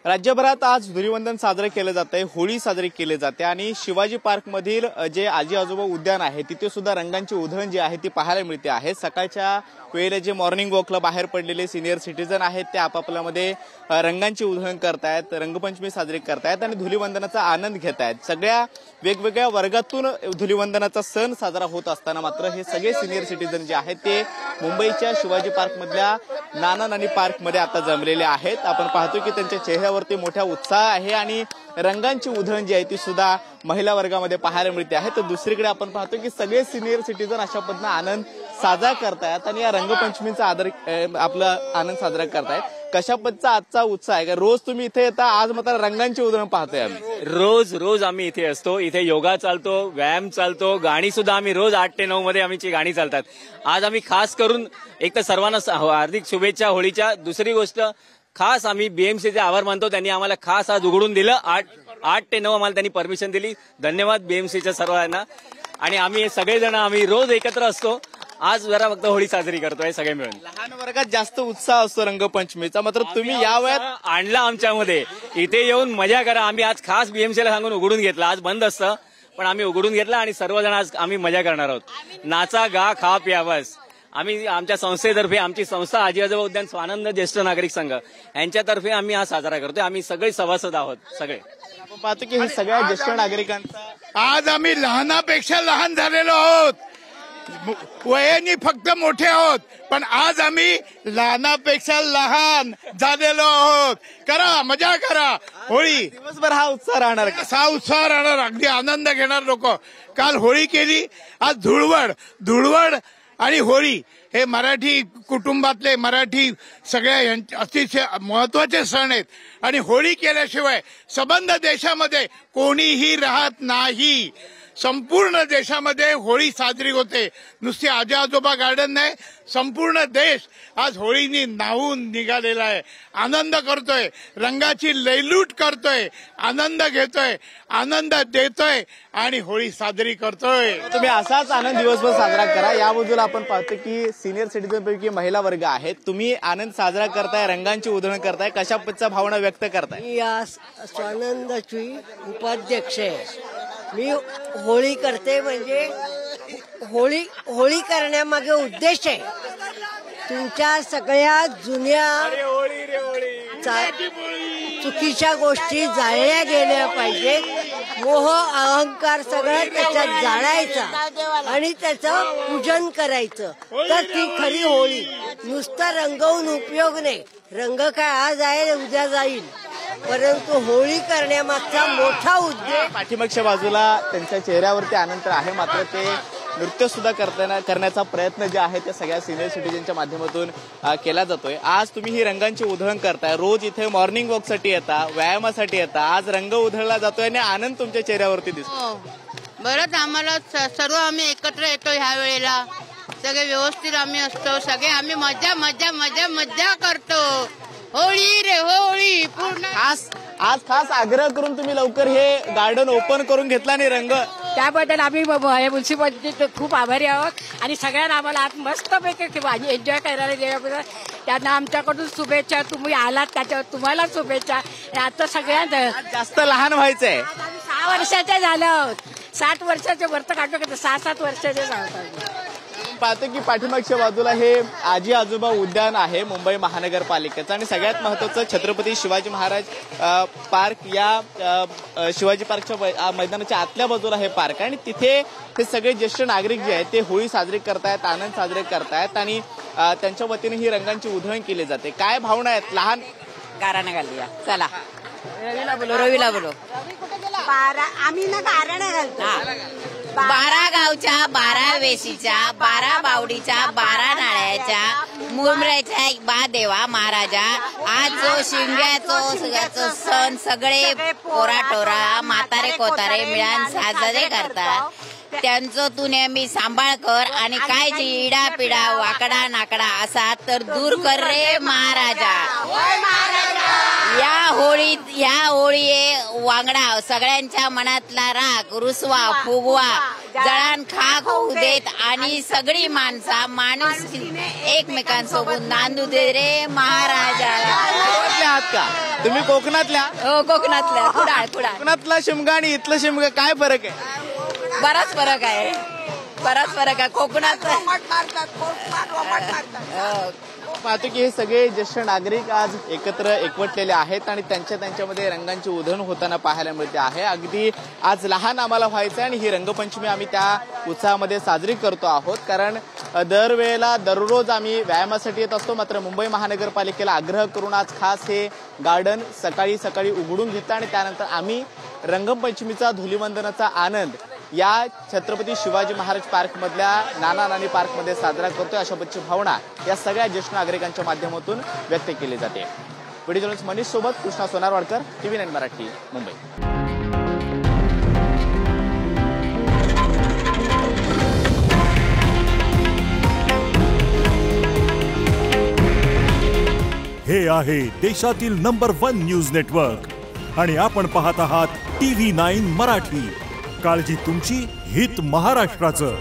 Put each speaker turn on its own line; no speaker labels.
राज्यभरात आज धुलीवंदन साजरे केले जाते, होळी साजरी केली जाते आणि शिवाजी पार्क मधील जे आजी आजोबा उद्यान आहे तिथे सुद्धा रंगांची उधळण जी आहे ती पाहायला मिळते आहे। सकाळच्या वेळेला जे मॉर्निंग वॉकला बाहेर पडलेले सिनियर सिटीजन आहेत ते आपापल्यामध्ये रंगांची उधळण करतायत, रंगपंचमी साजरी करतायत आणि धुलीवंदनाचा आनंद घेत आहेत। सगळ्या वेगवेगळ्या वर्गातून धुलीवंदनाचा सण साजरा होत असताना मात्र हे सगळे सिनियर सिटीजन जे आहेत ते मुंबईच्या शिवाजी पार्क मधल्या नाना नानी पार्क मध्ये आता जमलेले आहेत। आपण पाहतो की त्यांच्या चेहऱ्यावरती मोठा उत्साह आहे आणि रंगांची उधळण जी आहे ती सुद्धा महिला वर्गामध्ये पाहायला मिळते आहे। तर दुसरीकडे आपण पाहतो की सगळे सिनियर सिटीजन अशा पद्धतीने आनंद साजरा करतायत आणि या रंगपंचमीचा आपला आनंद साजरा करतायत। कशा पद्धतीचा आजचा उत्साह आहे? रोज तुम्ही इथे येता, आज मात्र रंगांची उधळण पाहतोय आम्ही।
रोज आम्ही इथे असतो, इथे योगा चालतो, व्यायाम चालतो, गाणी सुद्धा आम्ही रोज 8 ते 9 मध्ये आमची गाणी चालतात। आज आम्ही खास करून एक तर सर्वांना हार्दिक शुभेच्छा होळीच्या। दुसरी गोष्ट खास आम्ही बीएमसीचे आभार मानतो, त्यांनी आम्हाला खास आज उघडून दिलं। 8 ते 9 आम्हाला त्यांनी परमिशन दिली, धन्यवाद बीएमसीच्या सर्वांना। आणि आम्ही सगळेजण आम्ही रोज एकत्र असतो, आज जरा फक्त होळी साजरी करतोय सगळे मिळून।
लहान वर्गात जास्त उत्साह असतो रंगपंचमीचा, मात्र तुम्ही या वयात
आणला आमच्यामध्ये, इथे येऊन मजा करा। आम्ही आज खास बीएमसीला सांगून उघडून घेतलं, आज बंद असतं पण आम्ही उघडून घेतलं आणि सर्वजण आज आम्ही मजा करणार आहोत। नाचा गा खा प्या बस। आम्ही आमच्या संस्थेतर्फे, आमची संस्था आजी आजोबा उद्यान स्वानंद ज्येष्ठ नागरिक संघ यांच्यातर्फे आम्ही हा साजरा करतोय। आम्ही सगळे सभासद आहोत सगळे।
आपण पाहतो की हे सगळ्या ज्येष्ठ नागरिकांचा
आज आम्ही लहानापेक्षा लहान झालेलो आहोत, वयाने फक्त मोठे आहोत, पण आज आम्ही लहानापेक्षा लहान झालेलो आहोत। करा, मजा करा, होळी
दिवसभर हा उत्साह राहणार,
असा उत्साह राहणार, अगदी आनंद घेणार लोक। काल होळी केली, आज धुळवड आणि होळी हे मराठी कुटुंबातले, मराठी सगळ्या अतिशय महत्वाचे सण आहेत आणि होळी केल्याशिवाय संबंध देशामध्ये कोणीही राहत नाही। संपूर्ण देशामध्ये होळी साजरी होते, नुसती आजी आजोबा गार्डन नाही, संपूर्ण देश आज होळीनी न्हावून निघालेला आहे, आनंद करतोय, रंगाची लयलूट करतोय, आनंद घेतोय, आनंद देतोय आणि होळी साजरी करतोय।
तुम्ही असाच आनंद दिवसभर साजरा करा। या बाजूला आपण पाहतो की सिनियर सिटीजन पैकी महिला वर्ग आहेत, तुम्ही आनंद साजरा करताय, रंगांची उधळण करताय, कशा पद्धतीच्या भावना व्यक्त करताय?
या स्वानंदाची उपाध्यक्ष आहे मी। होळी करते म्हणजे होळी करण्यामागे उद्देश आहे तुमच्या सगळ्या जुन्या चुकीच्या गोष्टी जाळल्या गेल्या पाहिजेत। मोह अहंकार सगळं त्याच्यात जाळायचा आणि त्याचं पूजन करायचं, तर ती खरी होळी। नुसतं रंगवून उपयोग नाही, रंग काय आज आहे उद्या जाईल, परंतु होळी करण्यामागचा मोठा उद्देश।
पाठीमागच्या बाजूला त्यांच्या चेहऱ्यावरती आनंद आहे, मात्र ते नृत्य सुद्धा करण्याचा प्रयत्न जे आहे ते सगळ्या सिनियर सिटीजनच्या माध्यमातून केला जातोय। आज तुम्ही ही रंगांची उधळण करताय, रोज इथे मॉर्निंग वॉकसाठी येता, व्यायामासाठी येता, आज रंग उधळला जातोय आणि आनंद तुमच्या चेहऱ्यावरती दिसतो।
बरंच आम्हाला सर्व आम्ही एकत्र येतो, ह्या वेळेला सगळे व्यवस्थित आम्ही असतो, सगळे आम्ही मजा मजा मजा मजा करतो। होळी रे होळी पूर्ण।
आज खास आग्रह करून तुम्ही लवकर हे गार्डन ओपन करून घेतला आणि रंग,
त्याबद्दल आम्ही म्युन्सिपालिटीचे खूप आभारी आहोत आणि सगळ्यांना आम्हाला आज मस्तपैकी एन्जॉय करायला दिल्याबद्दल त्यांना आमच्याकडून शुभेच्छा। तुम्ही आलात त्याच्यावर तुम्हाला शुभेच्छा। आता सगळ्यांना
जास्त लहान व्हायचंय,
6 वर्षाचे झाले आहोत, 60 वर्षाचे वरत काढतो का 6-7 वर्षाचे झाले।
पाहतो की पाठीमागच्या बाजूला हे आजी आजोबा उद्यान आहे मुंबई महानगरपालिकेचं आणि सगळ्यात महत्वाचं छत्रपती शिवाजी महाराज पार्क, या शिवाजी पार्कच्या मैदानाच्या आतल्या बाजूला हे पार्क आहे आणि तिथे हे सगळे ज्येष्ठ नागरिक जे आहेत ते होळी साजरी करतायत, आनंद साजरे करतायत आणि त्यांच्या वतीने ही रंगांची उधळण केली जाते। काय भावना आहेत? लहान
गाराणं घालूया, चला रवीला बोलो
12 आम्ही ना गाराणं घालतो।
12 गावच्या 12 वेशीच्या 12 बावडीच्या 12 नाळ्याच्या मुंबऱ्याच्या बा देवा महाराजा। आज जो शिमग्याचो सण सगळे पोराटोरा म्हातारे कोतारे मिळून साजरे करतात, त्यांचं तू नेहमी सांभाळ कर आणि काय जी इडा पिडा वाकडा नाकडा असा तर दूर कर रे महाराजा। या होळी वांगडा सगळ्यांच्या मनातला राग रुसवा फुगवा जळान खाक होऊ देत आणि सगळी माणूस एकमेकांसोबत नांदू दे रे महाराजाला.
कोकणातल्या आहात का तुम्ही? कोकणातल्या?
हो, कोकणातल्या. कुडाळ.
कोकणातला शिमगा आणि इथलं शिमगा काय फरक आहे?
बराच फरक आहे. कोकणात
पाहतो की हे सगळे ज्येष्ठ नागरिक आज एकवटलेले आहेत आणि त्यांच्यामध्ये रंगांची उधळण होताना पाहायला मिळते आहे. अगदी आज लहान आम्हाला व्हायचं आणि ही रंगपंचमी आम्ही त्या उत्साहामध्ये साजरी करतो आहोत. कारण दररोज आम्ही व्यायामासाठी येत असतो, मात्र मुंबई महानगरपालिकेला आग्रह करून आज खास हे गार्डन सकाळी सकाळी उघडून घेतलं आणि त्यानंतर आम्ही रंगपंचमीचा धुलीवंदनाचा आनंद या छत्रपती शिवाजी महाराज पार्क मधल्या नाना नानी पार्क मध्ये साजरा करतोय, अशा बच्ची भावना या सगळ्या ज्येष्ठ नागरिकांच्या माध्यमातून व्यक्त केली जाते. व्हिडिओ जर्नलिस्ट मनीष सोबत कृष्णा सोनारवाडकर, TV9 मराठी, मुंबई.
हे आहे देशातील नंबर 1 न्यूज नेटवर्क आणि आपण पाहत आहात TV9 मराठी. काळजी तुमची, हित महाराष्ट्राचं.